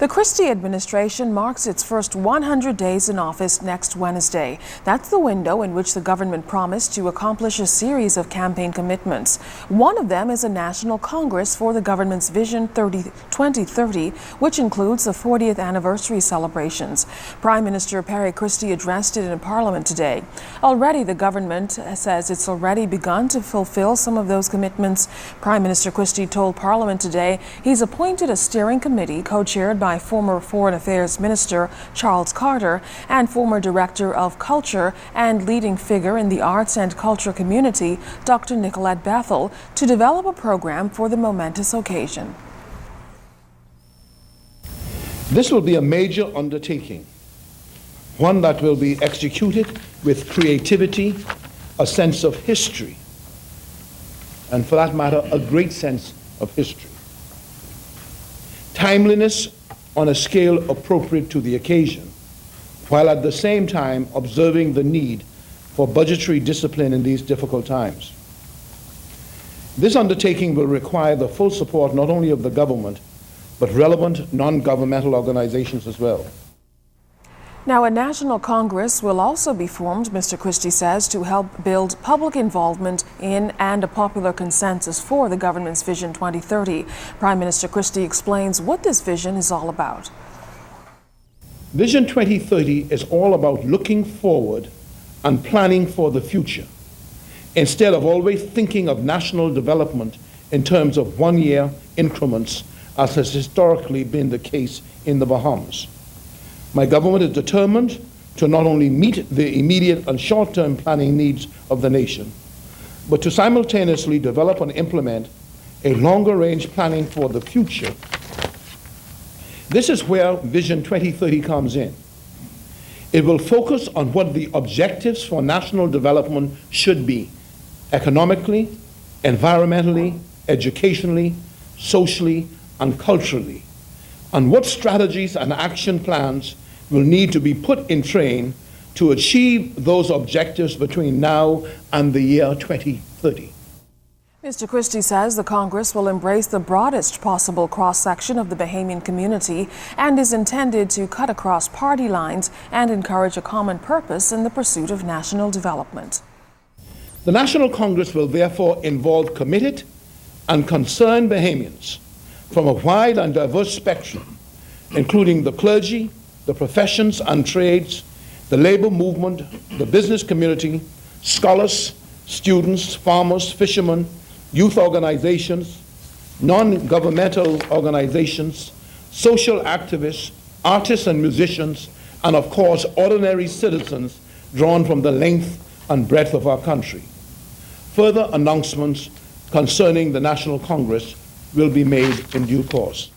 The Christie administration marks its first 100 days in office next Wednesday. That's the window in which the government promised to accomplish a series of campaign commitments. One of them is a national congress for the government's Vision 2030, which includes the 40th anniversary celebrations. Prime Minister Christie addressed it in Parliament today. Already, the government says it's already begun to fulfill some of those commitments. Prime Minister Christie told Parliament today he's appointed a steering committee co-chaired by former Foreign Affairs Minister Charles Carter and former Director of Culture and leading figure in the arts and culture community, Dr. Nicolette Bethel, to develop a program for the momentous occasion. This will be a major undertaking, one that will be executed with creativity, a sense of history, and for that matter, a great sense of history. Timeliness on a scale appropriate to the occasion, while at the same time observing the need for budgetary discipline in these difficult times. This undertaking will require the full support not only of the government, but relevant non-governmental organizations as well. Now, a national congress will also be formed, Mr. Christie says, to help build public involvement in and a popular consensus for the government's Vision 2030. Prime Minister Christie explains what this vision is all about. Vision 2030 is all about looking forward and planning for the future, instead of always thinking of national development in terms of one-year increments, as has historically been the case in the Bahamas. My government is determined to not only meet the immediate and short-term planning needs of the nation, but to simultaneously develop and implement a longer-range planning for the future. This is where Vision 2030 comes in. It will focus on what the objectives for national development should be, economically, environmentally, educationally, socially, and culturally, and what strategies and action plans will need to be put in train to achieve those objectives between now and the year 2030. Mr. Christie says the Congress will embrace the broadest possible cross-section of the Bahamian community and is intended to cut across party lines and encourage a common purpose in the pursuit of national development. The National Congress will therefore involve committed and concerned Bahamians from a wide and diverse spectrum, including the clergy, the professions and trades, the labor movement, the business community, scholars, students, farmers, fishermen, youth organizations, non-governmental organizations, social activists, artists and musicians, and of course, ordinary citizens drawn from the length and breadth of our country. Further announcements concerning the National Congress will be made in due course.